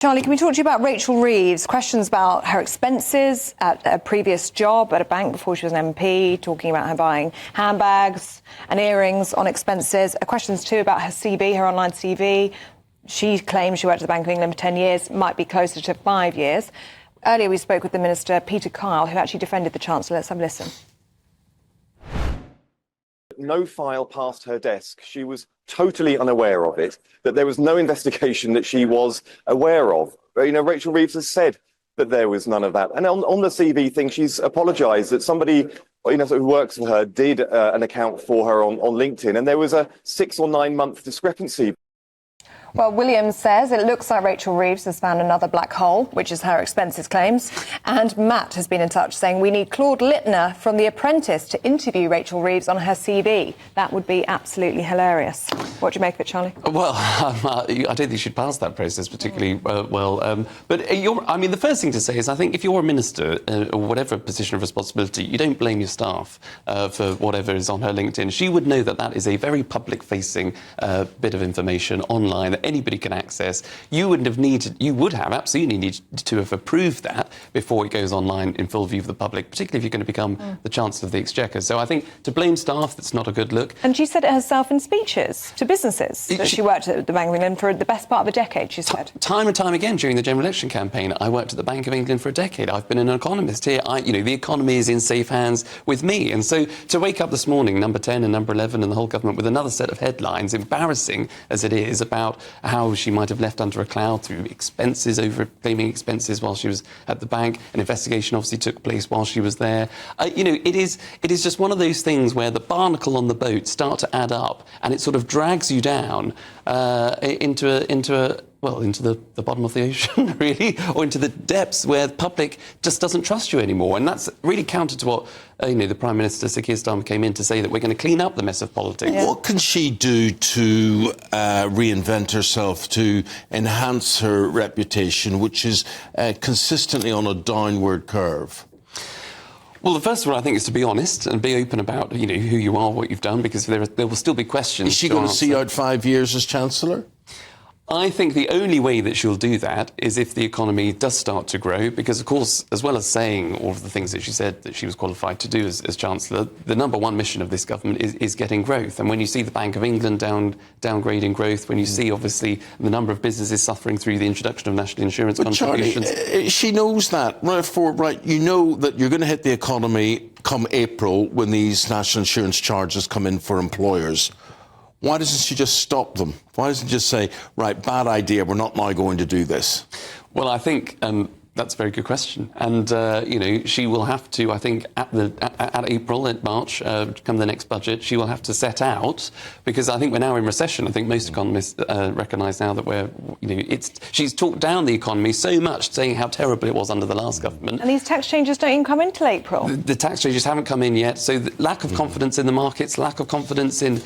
Charlie, can we talk to you about Rachel Reeves? Questions about her expenses at a previous job at a bank before she was an MP, talking about her buying handbags and earrings on expenses. Questions too about her CV, her online CV. She claims she worked at the Bank of England for 10 years, might be closer to 5 years. Earlier we spoke with the Minister, Peter Kyle, who actually defended the Chancellor. Let's have a listen. No file passed her desk. She was totally unaware of it, that there was no investigation that she was aware of. You know, Rachel Reeves has said that there was none of that. And on the CV thing, she's apologised that somebody, you know, who works for her did an account for her on LinkedIn, and there was a 6 or 9 month discrepancy. Well, Williams says it looks like Rachel Reeves has found another black hole, which is her expenses claims. And Matt has been in touch saying we need Claude Littner from The Apprentice to interview Rachel Reeves on her CV. That would be absolutely hilarious. What do you make of it, Charlie? Well, I don't think you should pass that process particularly well. But I mean, the first thing to say is I think if you're a minister or whatever position of responsibility, you don't blame your staff for whatever is on her LinkedIn. She would know that that is a very public-facing bit of information online that anybody can access. You would have absolutely needed to have approved that before it goes online in full view of the public, particularly if you're going to become the Chancellor of the Exchequer. So I think to blame staff, that's not a good look. And she said it herself in speeches to businesses that she worked at the Bank of England for the best part of a decade, she said. Time and time again during the general election campaign, I worked at the Bank of England for a decade. I've been an economist here. The economy is in safe hands with me. And so to wake up this morning, number 10 and number 11 and the whole government with another set of headlines, embarrassing as it is, about how she might have left under a cloud through expenses, overclaiming expenses while she was at the bank. An investigation obviously took place while she was there. It is just one of those things where the barnacle on the boat start to add up and it sort of drags you down into the bottom of the ocean, really, or into the depths where the public just doesn't trust you anymore. And that's really counter to what the Prime Minister, Sir Keir Starmer, came in to say, that we're going to clean up the mess of politics. Yeah. What can she do to reinvent herself, to enhance her reputation, which is consistently on a downward curve? Well, the first one, I think, is to be honest and be open about, who you are, what you've done, because there will still be questions. Is she going to see out 5 years as Chancellor? I think the only way that she'll do that is if the economy does start to grow, because, of course, as well as saying all of the things that she said that she was qualified to do as Chancellor, the number one mission of this government is getting growth. And when you see the Bank of England downgrading growth, when you see, obviously, the number of businesses suffering through the introduction of national insurance contributions... Charlie, she knows that. You know that you're going to hit the economy come April when these national insurance charges come in for employers. Why doesn't she just stop them? Why doesn't she just say, right, bad idea, we're not now going to do this? Well, I think that's a very good question. And, she will have to, I think, at April and March, come the next budget, she will have to set out, because I think we're now in recession. I think most economists recognise now that she's talked down the economy so much, saying how terrible it was under the last government. And these tax changes don't even come in till April. The tax changes haven't come in yet, so the lack of confidence in the markets, lack of confidence in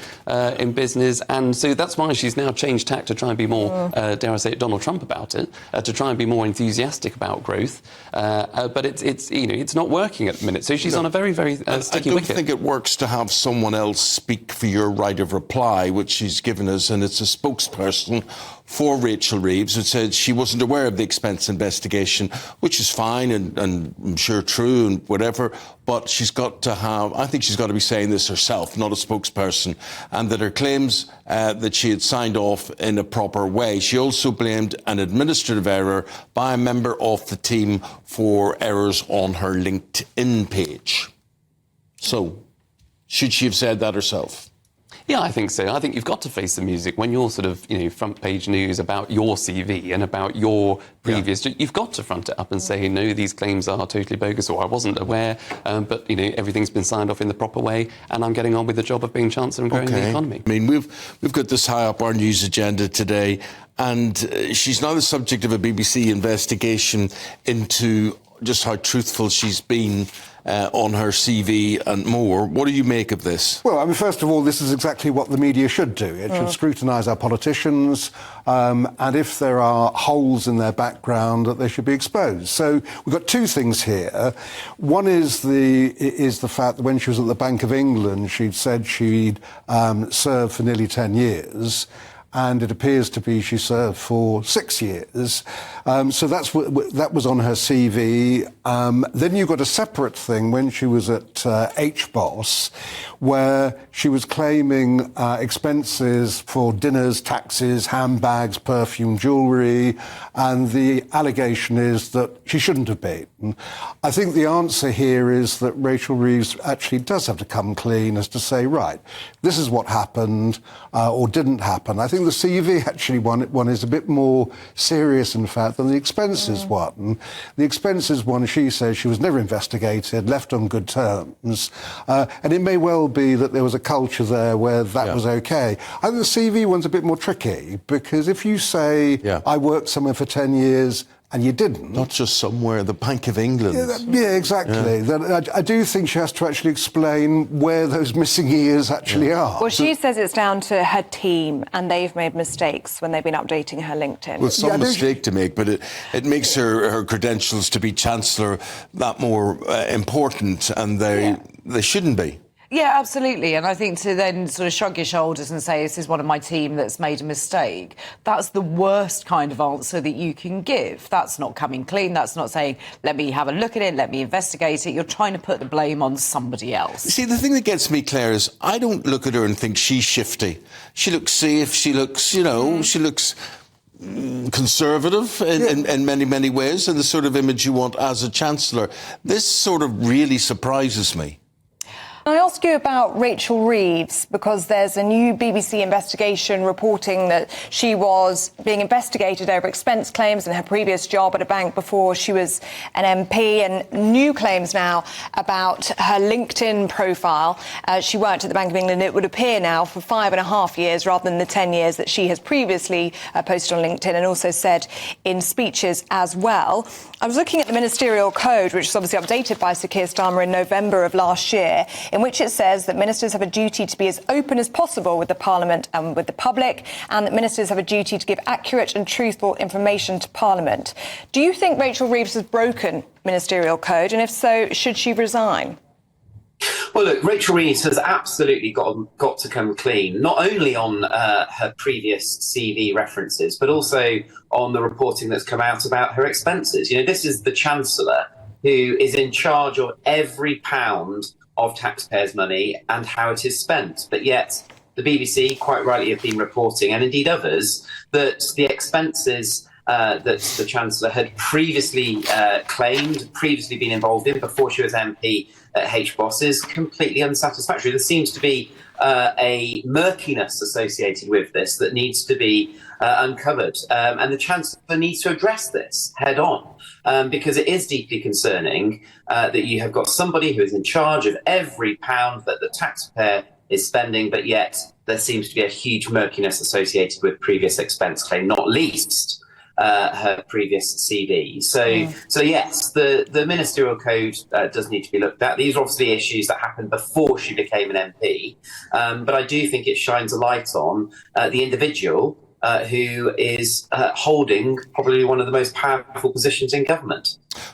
business, and so that's why she's now changed tack to try and be more, dare I say it, Donald Trump about it, to try and be more enthusiastic about growth, but it's not working at the minute. So she's on a very, very sticky wicket. I don't think it works to have someone else speak for your right of reply, which she's given us, and it's a spokesperson for Rachel Reeves who said she wasn't aware of the expense investigation, which is fine and I'm sure true and whatever, but she's got to I think she's got to be saying this herself, not a spokesperson, and that her claims that she had signed off in a proper way. She also blamed an administrative error by a member of the team for errors on her LinkedIn page. So, should she have said that herself? Yeah, I think so. I think you've got to face the music when you're sort of, front page news about your CV and about your previous... Yeah. You've got to front it up and say, no, these claims are totally bogus, or I wasn't aware, but, everything's been signed off in the proper way and I'm getting on with the job of being Chancellor and growing the economy. I mean, we've got this high up our news agenda today, and she's now the subject of a BBC investigation into just how truthful she's been on her CV and more. What do you make of this? Well, I mean, first of all, this is exactly what the media should do. It should scrutinise our politicians, and if there are holes in their background, that they should be exposed. So we've got two things here. One is the fact that when she was at the Bank of England, she'd said she'd served for nearly 10 years. and it appears to be she served for 6 years. So that was on her CV. Then you got a separate thing when she was at HBOS, where she was claiming expenses for dinners, taxis, handbags, perfume, jewellery, and the allegation is that she shouldn't have been. I think the answer here is that Rachel Reeves actually does have to come clean as to say, right, this is what happened or didn't happen. I think the CV actually one is a bit more serious, in fact, than the expenses one. The expenses one, she says she was never investigated, left on good terms, and it may well be that there was a culture there where that was okay. I think the CV one's a bit more tricky, because if you say, I worked somewhere for 10 years, and you didn't. Not just somewhere, the Bank of England. Yeah, exactly. I do think she has to actually explain where those missing years actually are. Well, she says it's down to her team, and they've made mistakes when they've been updating her LinkedIn. Well, some mistake to make, but it makes her credentials to be Chancellor that more important, and they shouldn't be. Yeah, absolutely. And I think to then sort of shrug your shoulders and say, this is one of my team that's made a mistake, that's the worst kind of answer that you can give. That's not coming clean. That's not saying, let me have a look at it, let me investigate it. You're trying to put the blame on somebody else. See, the thing that gets me, Claire, is I don't look at her and think she's shifty. She looks safe. She looks, she looks conservative in many, many ways, and the sort of image you want as a Chancellor. This sort of really surprises me. I ask you about Rachel Reeves, because there's a new BBC investigation reporting that she was being investigated over expense claims in her previous job at a bank before she was an MP, and new claims now about her LinkedIn profile. She worked at the Bank of England, it would appear now, for 5.5 years rather than the 10 years that she has previously posted on LinkedIn, and also said in speeches as well. I was looking at the Ministerial Code, which was obviously updated by Sir Keir Starmer in November of last year, in which it says that ministers have a duty to be as open as possible with the Parliament and with the public, and that ministers have a duty to give accurate and truthful information to Parliament. Do you think Rachel Reeves has broken Ministerial Code, and if so, should she resign? Well, look, Rachel Reeves has absolutely got to come clean, not only on her previous CV references, but also on the reporting that's come out about her expenses. You know, this is the Chancellor who is in charge of every pound of taxpayers' money and how it is spent. But yet the BBC quite rightly have been reporting, and indeed others, that the expenses that the Chancellor had previously claimed, previously been involved in before she was MP at HBOS is completely unsatisfactory. There seems to be a murkiness associated with this that needs to be uncovered. And the Chancellor needs to address this head on, because it is deeply concerning that you have got somebody who is in charge of every pound that the taxpayer is spending, but yet there seems to be a huge murkiness associated with previous expense claim, not least her previous CV. So yes, the Ministerial Code does need to be looked at. These are obviously issues that happened before she became an MP, but I do think it shines a light on the individual who is holding probably one of the most powerful positions in government.